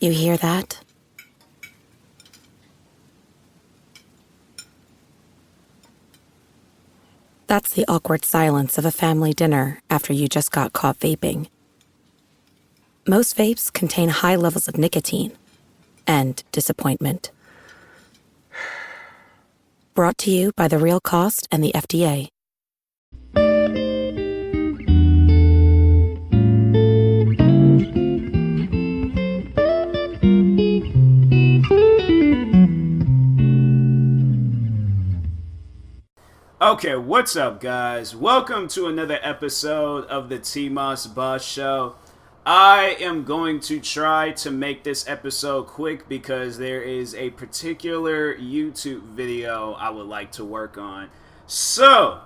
You hear that? That's the awkward silence of a family dinner after you just got caught vaping. Most vapes contain high levels of nicotine and disappointment. Brought to you by The Real Cost and the FDA. Okay, what's up, guys? Welcome to another episode of the TMossBoss Show. I am going to try to make this episode quick because there is a particular YouTube video I would like to work on. So,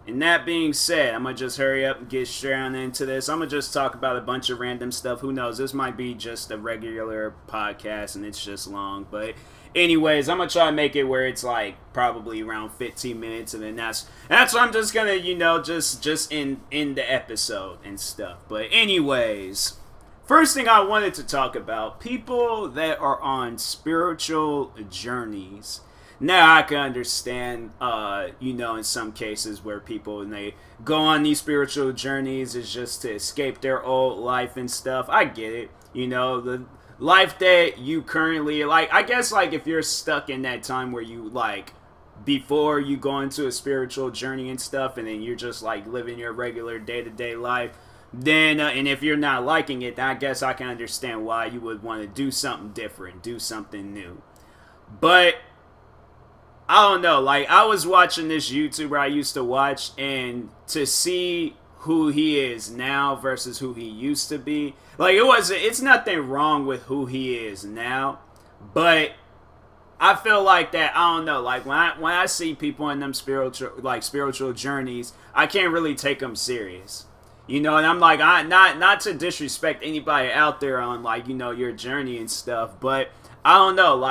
and that being said, I'm going to just hurry up and get straight on into this. I'm going to just talk about a bunch of random stuff. Who knows? This might be just a regular podcast and it's just long. But anyways, I'm going to try to make it where it's like probably around 15 minutes. And then that's what I'm just going to, just in the episode and stuff. But anyways, first thing I wanted to talk about, people that are on spiritual journeys. Now I can understand, in some cases where people, when they go on these spiritual journeys, is just to escape their old life and stuff. I get it. The life that you currently, I guess, if you're stuck in that time where you, before you go into a spiritual journey and stuff, and then you're just, living your regular day-to-day life, then, and if you're not liking it, then I guess I can understand why you would want to do something different, do something new. But I don't know, I was watching this YouTuber I used to watch, and to see who he is now versus who he used to be, it's nothing wrong with who he is now, but I feel like that, I don't know, when I see people in them spiritual journeys, I can't really take them serious. And I'm not to disrespect anybody out there on, your journey and stuff, but I don't know,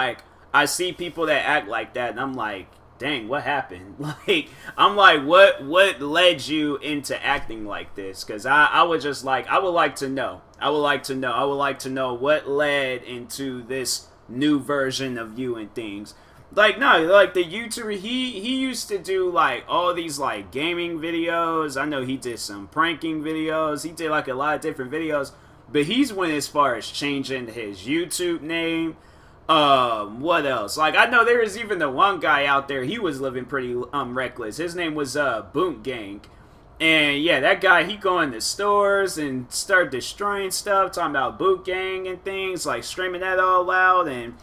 I see people that act like that, and I'm like, dang, what happened? I'm like, what led you into acting like this? Because I would like to know. I would like to know what led into this new version of you and things. The YouTuber, he used to do, all these, gaming videos. I know he did some pranking videos. He did, a lot of different videos. But he's went as far as changing his YouTube name. What else? I know there was even the one guy out there, he was living pretty, reckless. His name was, Boot Gang. And, yeah, that guy, he go into stores and start destroying stuff, talking about Boot Gang and things, screaming that all loud and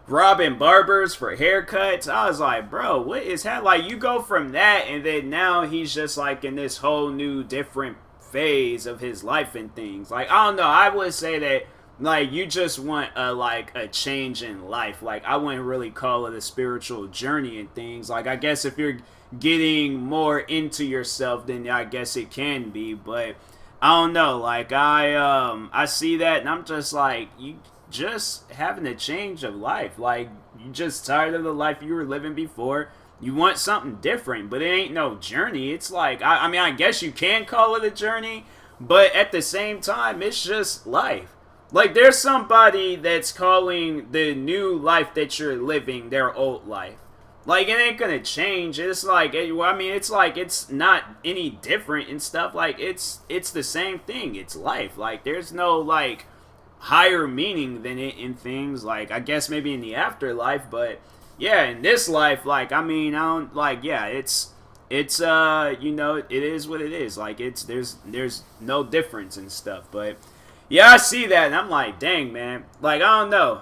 robbing barbers for haircuts. I was like, bro, what is that? You go from that, and then now he's just, in this whole new, different phase of his life and things. I don't know, I would say that you just want a change in life. I wouldn't really call it a spiritual journey and things. I guess if you're getting more into yourself, then I guess it can be. But I don't know. I see that, and I'm just you just having a change of life. You just tired of the life you were living before. You want something different, but it ain't no journey. It's I guess you can call it a journey, but at the same time, it's just life. There's somebody that's calling the new life that you're living their old life. It ain't gonna change. It's it's not any different and stuff. It's the same thing. It's life. There's no, higher meaning than it in things. I guess maybe in the afterlife, but, yeah, in this life, I don't, yeah, it's it is what it is. There's no difference and stuff, but yeah, I see that, and I'm like, dang, man. I don't know.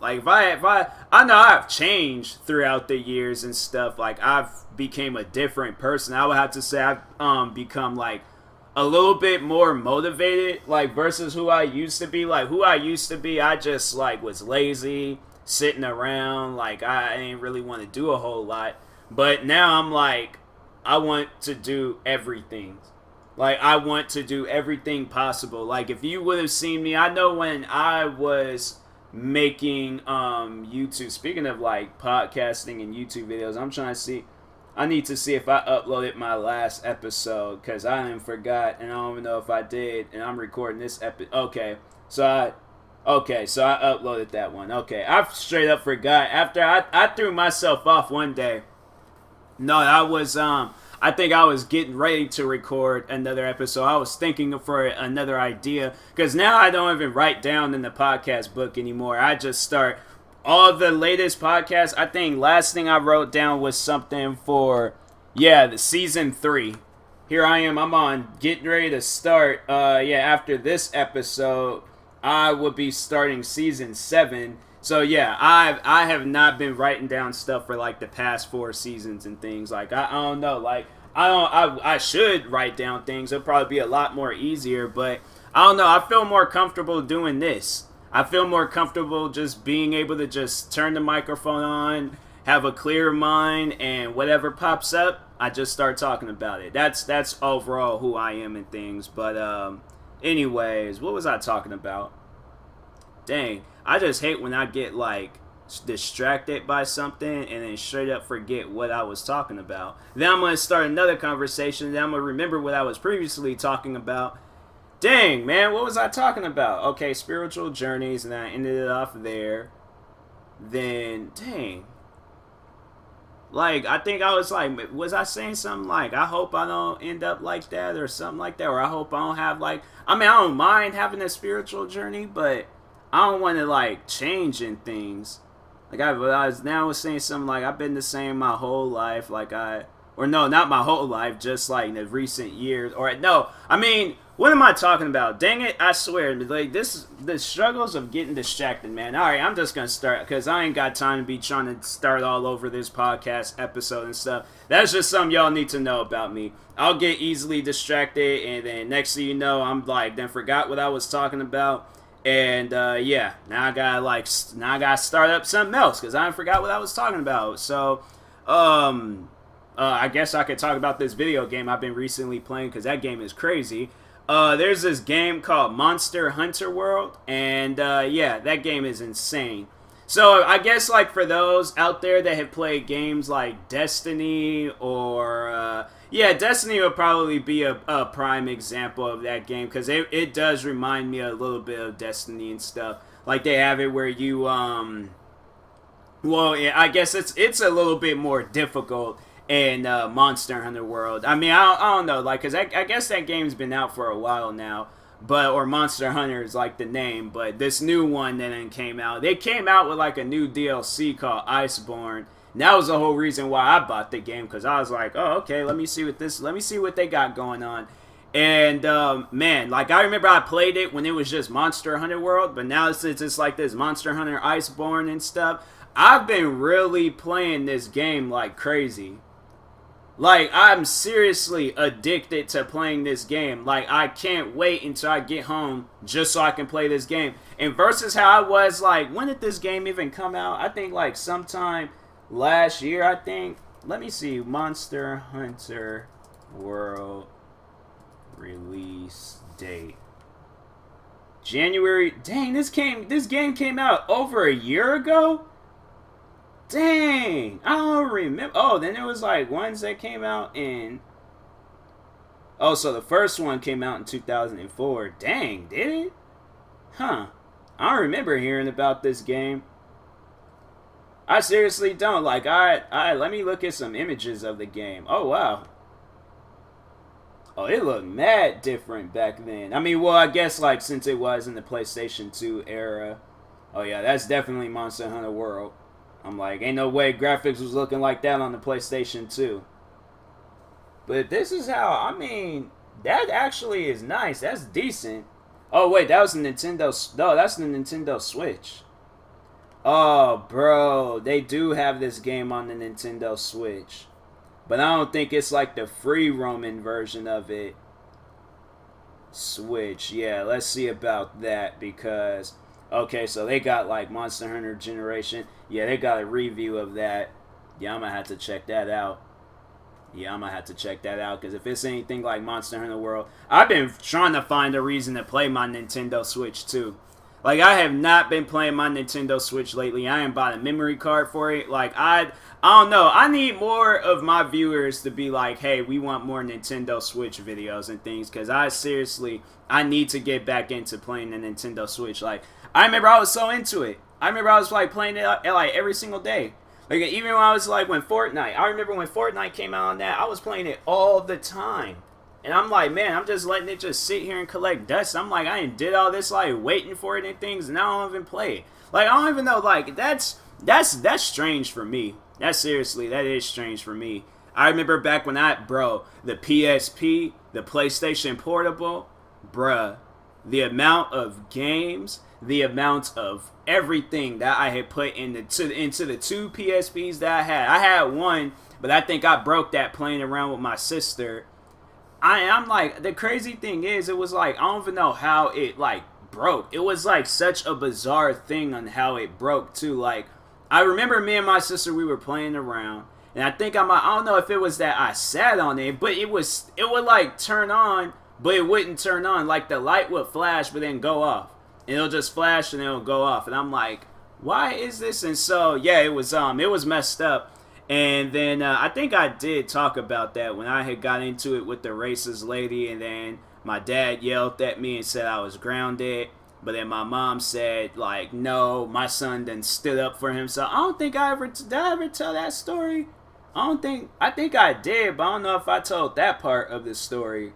If I know I've changed throughout the years and stuff. I've became a different person. I would have to say I've become, a little bit more motivated, versus who I used to be. Who I used to be, I just, was lazy, sitting around. I ain't really want to do a whole lot. But now I'm I want to do everything. I want to do everything possible. If you would have seen me, I know when I was making YouTube, speaking of podcasting and YouTube videos, I'm trying to see, I need to see if I uploaded my last episode, because I didn't forgot, and I don't even know if I did, and I'm recording this episode. Okay, so Okay, so I uploaded that one. Okay, I straight up forgot. After I threw myself off one day. No, I think I was getting ready to record another episode. I was thinking for another idea because now I don't even write down in the podcast book anymore. I just start all the latest podcasts. I think last thing I wrote down was something for the season 3. Here I am. I'm on getting ready to start. After this episode, I will be starting season 7. So yeah, I have not been writing down stuff for like the past 4 seasons and things. Like I don't know, like I should write down things. It'll probably be a lot more easier, but I don't know. I feel more comfortable doing this. I feel more comfortable just being able to just turn the microphone on, have a clear mind, and whatever pops up, I just start talking about it. That's overall who I am and things. But anyways, what was I talking about? Dang, I just hate when I get like distracted by something and then straight up forget what I was talking about. Then I'm going to start another conversation, then I'm going to remember what I was previously talking about. Dang, man, what was I talking about? Okay, spiritual journeys, and I ended it off there. Then, dang. Like, I think I was like, was I saying something like, I hope I don't end up like that or something like that? Or I hope I don't have like, I mean, I don't mind having a spiritual journey, but I don't want to like change in things. Like I was saying something like I've been the same my whole life. Or no, not my whole life, just like in the recent years. Or no, I mean, what am I talking about? Dang it, I swear, like the struggles of getting distracted, man. All right, I'm just gonna start because I ain't got time to be trying to start all over this podcast episode and stuff. That's just something y'all need to know about me. I'll get easily distracted, and then next thing you know, I'm like, then forgot what I was talking about. And now I gotta start up something else because I forgot what I was talking about. So, I guess I could talk about this video game I've been recently playing because that game is crazy. There's this game called Monster Hunter World, and that game is insane. So I guess like for those out there that have played games like Destiny or Destiny would probably be a prime example of that game because it does remind me a little bit of Destiny and stuff. Like they have it where you I guess it's a little bit more difficult in Monster Hunter World. I mean, I don't know, like, because I guess that game's been out for a while now, or Monster Hunter is like the name, but this new one that then came out, they came out with like a new DLC called Iceborne. And that was the whole reason why I bought the game, because I was like, oh, okay, let me see what they got going on. And man, like I remember I played it when it was just Monster Hunter World, but now it's just like this Monster Hunter Iceborne and stuff. I've been really playing this game like crazy. Like, I'm seriously addicted to playing this game. Like, I can't wait until I get home just so I can play this game. And versus how I was, like, when did this game even come out? I think, like, sometime last year, I think. Let me see. Monster Hunter World release date. January. Dang, this game came out over a year ago? Dang, I don't remember. Oh, then there was like ones that came out in. Oh, so the first one came out in 2004. Dang, did it? Huh. I don't remember hearing about this game. I seriously don't. Like, let me look at some images of the game. Oh, wow. Oh, it looked mad different back then. I mean, well, I guess like since it was in the PlayStation 2 era. Oh yeah, that's definitely Monster Hunter World. I'm like, ain't no way graphics was looking like that on the PlayStation 2. But this is how, I mean, that actually is nice. That's decent. Oh, wait, that was the Nintendo, no, that's the Nintendo Switch. Oh, bro, they do have this game on the Nintendo Switch. But I don't think it's like the free roaming version of it. Switch, yeah, let's see about that because... Okay, so they got like Monster Hunter Generation. Yeah, they got a review of that. Yeah, I'm going to have to check that out. Because if it's anything like Monster Hunter World, I've been trying to find a reason to play my Nintendo Switch too. Like, I have not been playing my Nintendo Switch lately. I ain't bought a memory card for it. Like, I don't know. I need more of my viewers to be like, hey, we want more Nintendo Switch videos and things. Because I need to get back into playing the Nintendo Switch. Like, I remember I was so into it. I remember I was, like, playing it like every single day. Like, even when I was, like, I remember when Fortnite came out on that, I was playing it all the time. And I'm like, man, I'm just letting it just sit here and collect dust. I'm like, I ain't did all this, like, waiting for it and things, and I don't even play it. Like, I don't even know, like, that's strange for me. That is strange for me. I remember back when the PSP, the PlayStation Portable, bruh, the amount of games, the amount of everything that I had put into the two PSPs that I had. I had one, but I think I broke that playing around with my sister. I'm like, the crazy thing is, it was like, I don't even know how it, like, broke. It was, like, such a bizarre thing on how it broke, too. Like, I remember me and my sister, we were playing around, and I think I don't know if it was that I sat on it, but it would, like, turn on, but it wouldn't turn on. Like, the light would flash, but then go off. And it'll just flash, and it'll go off. And I'm like, why is this? And so, yeah, it was messed up. And then I think I did talk about that when I had got into it with the racist lady, and then my dad yelled at me and said I was grounded. But then my mom said, like, no, my son then stood up for himself. I don't think did I ever tell that story? I think I did, but I don't know if I told that part of the story.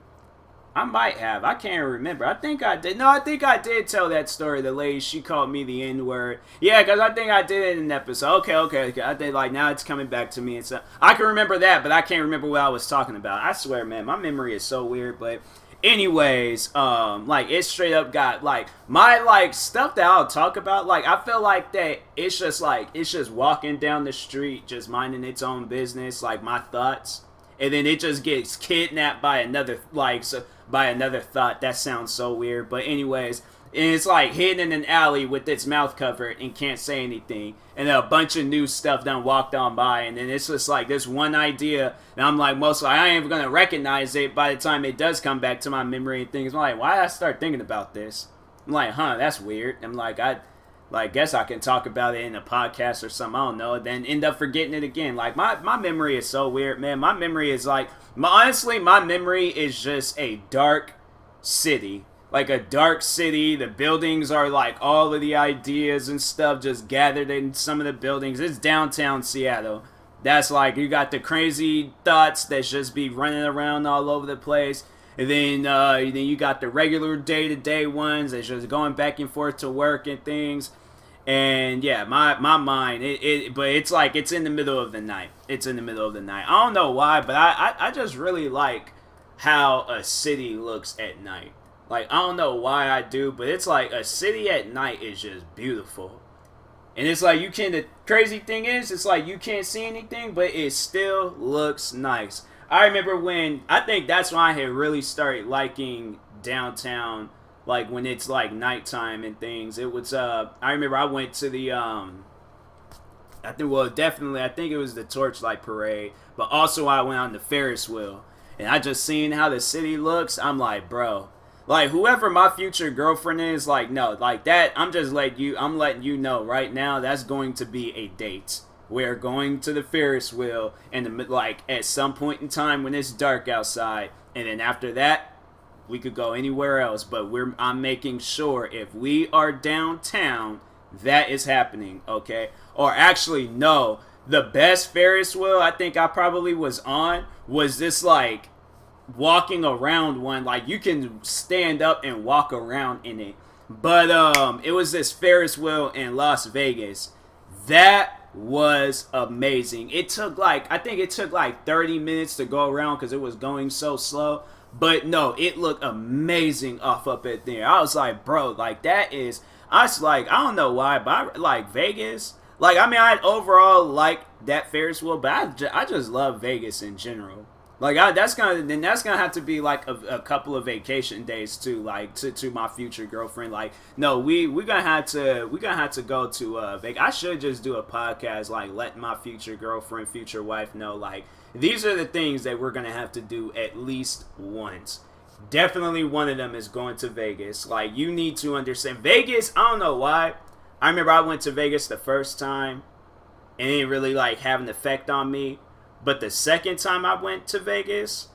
I might have. I can't remember. I think I did. No, I think I did tell that story. The lady, she called me the N-word. Yeah, because I think I did it in an episode. Okay. I think, like, now it's coming back to me. And so I can remember that, but I can't remember what I was talking about. I swear, man, my memory is so weird. But anyways, like, it straight up got, like, my, like, stuff that I'll talk about. Like, I feel like that it's just, like, it's just walking down the street, just minding its own business, like, my thoughts. And then it just gets kidnapped by another, like, by another thought. That sounds so weird. But anyways, and it's like hidden in an alley with its mouth covered and can't say anything. And then a bunch of new stuff done walked on by. And then it's just like this one idea. And I'm like, mostly I ain't even going to recognize it by the time it does come back to my memory and things. I'm like, why did I start thinking about this? I'm like, that's weird. I'm like, guess I can talk about it in a podcast or something. I don't know. Then end up forgetting it again. Like, my memory is so weird, man. My memory is like, honestly, my memory is just a dark city. Like a dark city. The buildings are like all of the ideas and stuff just gathered in some of the buildings. It's downtown Seattle. That's like, you got the crazy thoughts that just be running around all over the place. And then you got the regular day-to-day ones that's just going back and forth to work and things. And yeah, my mind, but it's like, it's in the middle of the night. It's in the middle of the night. I don't know why, but I just really like how a city looks at night. Like, I don't know why I do, but it's like a city at night is just beautiful. And it's like, the crazy thing is, it's like you can't see anything, but it still looks nice. I remember I think that's when I had really started liking downtown, like when it's like nighttime and things. It was, I remember I went to the, I think it was the Torchlight Parade, but also I went on the Ferris wheel, and I just seen how the city looks. I'm like, bro, like, whoever my future girlfriend is, like, no, like that, I'm letting you know right now, that's going to be a date. We're going to the Ferris wheel, and like at some point in time when it's dark outside, and then after that, we could go anywhere else. But I'm making sure if we are downtown, that is happening, okay? Or actually, no, the best Ferris wheel I think I probably was on was this like walking around one, like you can stand up and walk around in it. But it was this Ferris wheel in Las Vegas. That was amazing. I think it took like 30 minutes to go around because it was going so slow. But no, it looked amazing up at there. I was like, bro, like that is, I was like, I don't know why, but I like Vegas. Like, I mean, I overall like that Ferris wheel, but I just love Vegas in general. Like, that's gonna have to be like a couple of vacation days too, like to my future girlfriend. Like, no, we're gonna have to go to Vegas. I should just do a podcast, like let my future girlfriend, future wife know, like these are the things that we're gonna have to do at least once. definitely one of them is going to Vegas. Like, you need to understand. Vegas, I don't know why. I remember I went to Vegas the first time, and it didn't really, like, have an effect on me. But the second time I went to Vegas,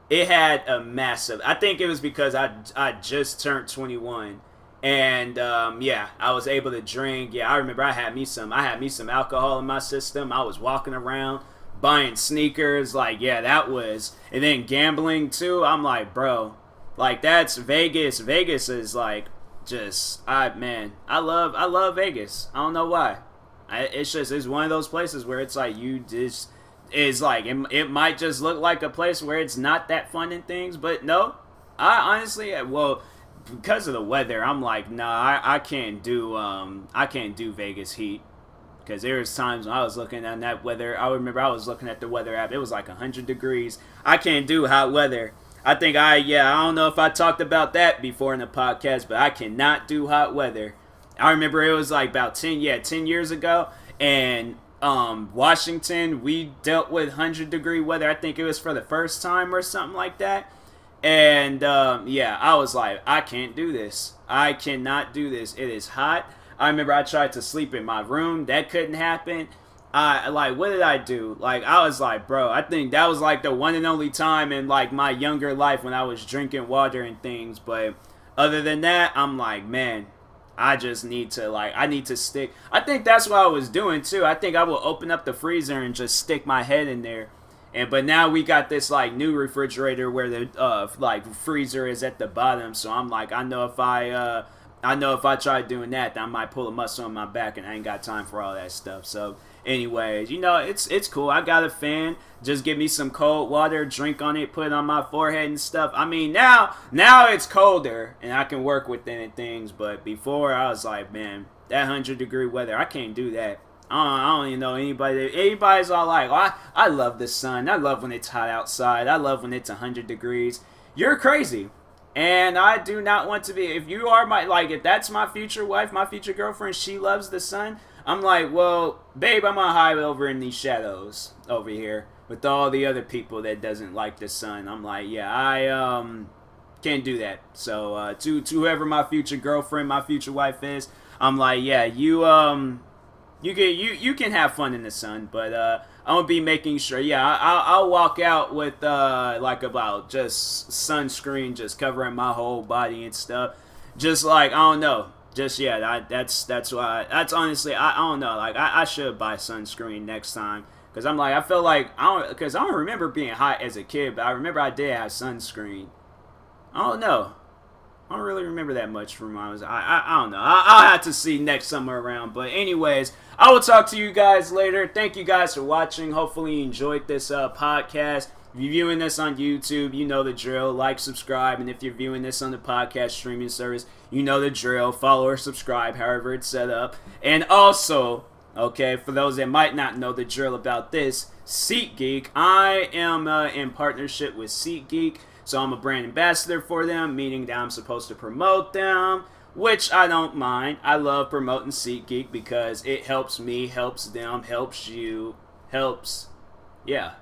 it had a massive... I think it was because I just turned 21. And, yeah, I was able to drink. Yeah, I remember I had me some alcohol in my system. I was walking around buying sneakers. Like, yeah, that was... And then gambling, too. I'm like, bro, like, that's Vegas. Vegas is, like, just... I love Vegas. I don't know why. It's one of those places where it's like you just... Is like, it might just look like a place where it's not that fun and things, but no. I honestly... Well... Because of the weather, I'm like, nah, I can't do Vegas heat. Because there was times when I was looking at that weather. I remember I was looking at the weather app. It was like 100 degrees. I can't do hot weather. I don't know if I talked about that before in the podcast, but I cannot do hot weather. I remember it was like about 10 years ago, and Washington, we dealt with 100-degree weather. I think it was for the first time or something like that. And, yeah, I was like, I can't do this. I cannot do this. It is hot. I remember I tried to sleep in my room. That couldn't happen. What did I do? Like, I was like, bro, I think that was, like, the one and only time in, like, my younger life when I was drinking water and things. But other than that, I'm like, man, I just need to, like, I need to stick. I think that's what I was doing, too. I think I will open up the freezer and just stick my head in there. But now we got this like new refrigerator where the like freezer is at the bottom. So I'm like, I know if I try doing that, I might pull a muscle on my back, and I ain't got time for all that stuff. So, anyways, it's cool. I got a fan. Just give me some cold water, drink on it, put it on my forehead and stuff. I mean, now it's colder and I can work with it and things. But before, I was like, man, that 100-degree weather, I can't do that. I don't even know anybody. Anybody's all like, oh, I love the sun. I love when it's hot outside. I love when it's 100 degrees. You're crazy. And I do not want to be. If you are if that's my future wife, my future girlfriend, she loves the sun. I'm like, well, babe, I'm gonna hide over in these shadows over here with all the other people that doesn't like the sun. I'm like, yeah, I can't do that. So to whoever my future girlfriend, my future wife is, I'm like, yeah, you can have fun in the sun, but I'm gonna be making sure. Yeah, I'll walk out with about just sunscreen, just covering my whole body and stuff. Just like, I don't know. Just that's why. That's honestly, I don't know. Like, I should buy sunscreen next time, because I'm like, I feel like I don't remember being hot as a kid, but I remember I did have sunscreen. I don't know. I don't really remember that much from when I was... I don't know. I'll have to see next summer around. But anyways, I will talk to you guys later. Thank you guys for watching. Hopefully you enjoyed this podcast. If you're viewing this on YouTube, you know the drill. Like, subscribe. And if you're viewing this on the podcast streaming service, you know the drill. Follow or subscribe, however it's set up. And also, okay, for those that might not know the drill about this, SeatGeek. I am in partnership with SeatGeek. So I'm a brand ambassador for them, meaning that I'm supposed to promote them, which I don't mind. I love promoting SeatGeek because it helps me, helps them, helps you, helps, yeah,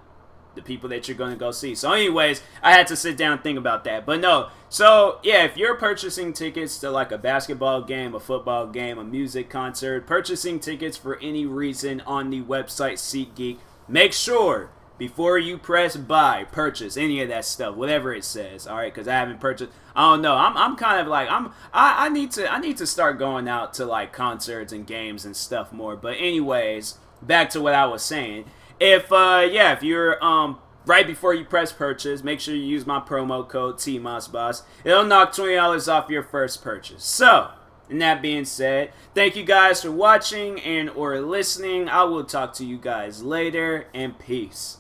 the people that you're going to go see. So anyways, I had to sit down and think about that. But no, so yeah, if you're purchasing tickets to like a basketball game, a football game, a music concert, purchasing tickets for any reason on the website SeatGeek, make sure before you press buy, purchase, any of that stuff, whatever it says, all right? Because I haven't purchased. I don't know. I'm kind of like I need to start going out to like concerts and games and stuff more. But anyways, back to what I was saying. If you're right before you press purchase, make sure you use my promo code TMossBoss. It'll knock $20 off your first purchase. So, and that being said, thank you guys for watching and or listening. I will talk to you guys later, and peace.